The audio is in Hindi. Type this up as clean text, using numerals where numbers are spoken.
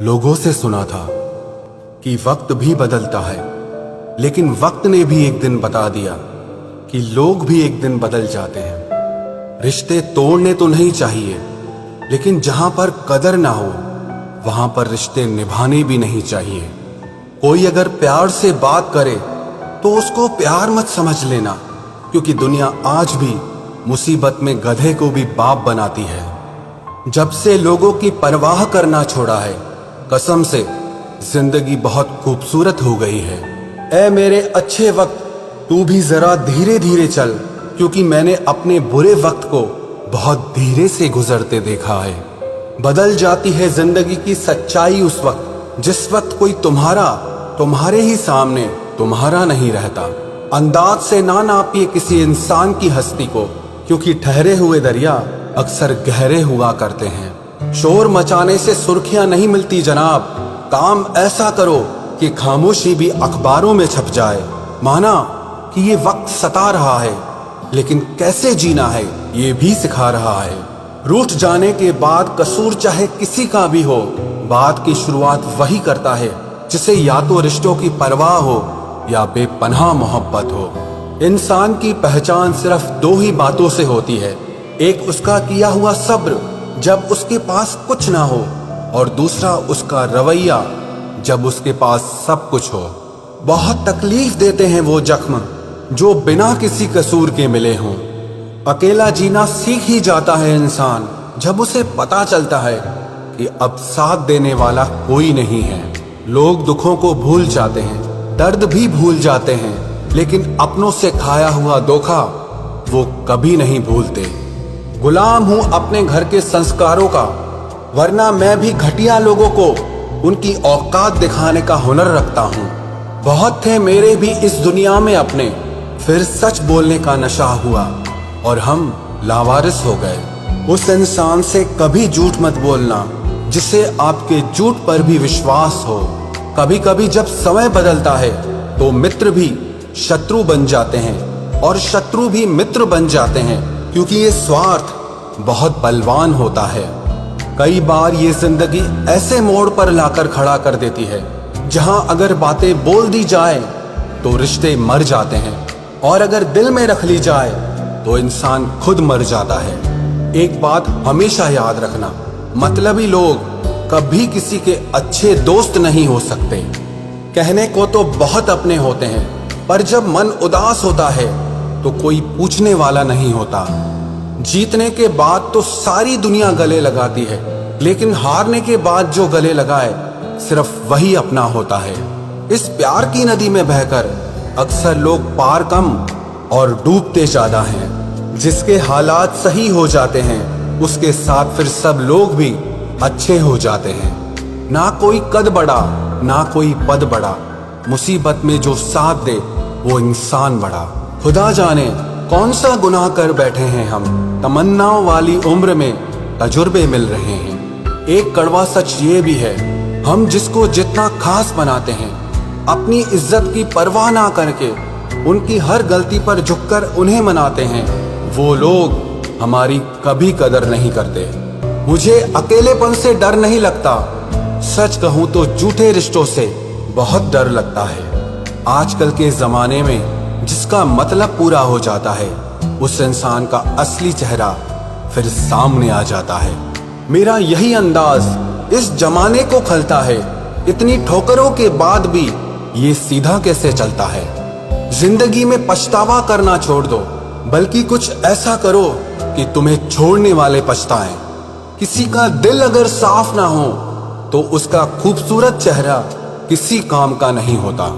लोगों से सुना था कि वक्त भी बदलता है, लेकिन वक्त ने भी एक दिन बता दिया कि लोग भी एक दिन बदल जाते हैं। रिश्ते तोड़ने तो नहीं चाहिए, लेकिन जहां पर कदर ना हो वहां पर रिश्ते निभाने भी नहीं चाहिए। कोई अगर प्यार से बात करे तो उसको प्यार मत समझ लेना, क्योंकि दुनिया आज भी मुसीबत में गधे को भी बाप बनाती है। जब से लोगों की परवाह करना छोड़ा है, कसम से जिंदगी बहुत खूबसूरत हो गई है। ऐ मेरे अच्छे वक्त, तू भी जरा धीरे धीरे चल, क्योंकि मैंने अपने बुरे वक्त को बहुत धीरे से गुजरते देखा है। बदल जाती है जिंदगी की सच्चाई उस वक्त जिस वक्त कोई तुम्हारे ही सामने तुम्हारा नहीं रहता। अंदाज से ना नापिए किसी इंसान की हस्ती को, क्योंकि ठहरे हुए दरिया अक्सर गहरे हुआ करते हैं। शोर मचाने से सुर्खियां नहीं मिलती जनाब, काम ऐसा करो कि खामोशी भी अखबारों में छप जाए। माना कि ये वक्त सता रहा है, लेकिन कैसे जीना है ये भी सिखा रहा है। रूठ जाने के बाद कसूर चाहे किसी का भी हो, बात की शुरुआत वही करता है जिसे या तो रिश्तों की परवाह हो या बेपनाह मोहब्बत हो। इंसान की पहचान सिर्फ दो ही बातों से होती है, एक उसका किया हुआ सब्र जब उसके पास कुछ ना हो, और दूसरा उसका रवैया जब उसके पास सब कुछ हो। बहुत तकलीफ देते हैं वो जख्म जो बिना किसी कसूर के मिले हों। अकेला जीना सीख ही जाता है इंसान जब उसे पता चलता है कि अब साथ देने वाला कोई नहीं है। लोग दुखों को भूल जाते हैं, दर्द भी भूल जाते हैं, लेकिन अपनों से खाया हुआ धोखा वो कभी नहीं भूलते। गुलाम हूं अपने घर के संस्कारों का, वरना मैं भी घटिया लोगों को उनकी औकात दिखाने का हुनर रखता हूं। बहुत थे मेरे भी इस दुनिया में अपने, फिर सच बोलने का नशा हुआ और हम लावारिस हो गए। उस इंसान से कभी झूठ मत बोलना जिसे आपके झूठ पर भी विश्वास हो। कभी कभी जब समय बदलता है तो मित्र भी शत्रु बन जाते हैं और शत्रु भी मित्र बन जाते हैं, क्योंकि ये स्वार्थ बहुत बलवान होता है। कई बार ये जिंदगी ऐसे मोड़ पर लाकर खड़ा कर देती है जहां अगर बातें बोल दी जाए तो रिश्ते मर जाते हैं, और अगर दिल में रख ली जाए तो इंसान खुद मर जाता है। एक बात हमेशा याद रखना, मतलबी लोग कभी किसी के अच्छे दोस्त नहीं हो सकते। कहने को तो बहुत अपने होते हैं, पर जब मन उदास होता है तो कोई पूछने वाला नहीं होता। जीतने के बाद तो सारी दुनिया गले लगाती है, लेकिन हारने के बाद जो गले लगाए सिर्फ वही अपना होता है। इस प्यार की नदी में बहकर अक्सर लोग पार कम और डूबते ज्यादा हैं। जिसके हालात सही हो जाते हैं उसके साथ फिर सब लोग भी अच्छे हो जाते हैं। ना कोई कद बड़ा ना कोई पद बड़ा, मुसीबत में जो साथ दे वो इंसान बड़ा। खुदा जाने कौन सा गुनाह कर बैठे हैं हम, तमन्नाओं वाली उम्र में तजुर्बे मिल रहे हैं। एक कड़वा सच ये भी है, हम जिसको जितना खास बनाते हैं, अपनी इज्जत की परवाह ना करके उनकी हर गलती पर झुककर उन्हें मनाते हैं, वो लोग हमारी कभी कदर नहीं करते। मुझे अकेलेपन से डर नहीं लगता, सच कहूं तो झूठे रिश्तों से बहुत डर लगता है। आजकल के जमाने में जिसका मतलब पूरा हो जाता है, उस इंसान का असली चेहरा फिर सामने आ जाता है। मेरा यही अंदाज इस जमाने को खलता है, इतनी ठोकरों के बाद भी ये सीधा कैसे चलता है। जिंदगी में पछतावा करना छोड़ दो, बल्कि कुछ ऐसा करो कि तुम्हें छोड़ने वाले पछताएं। किसी का दिल अगर साफ ना हो तो उसका खूबसूरत चेहरा किसी काम का नहीं होता।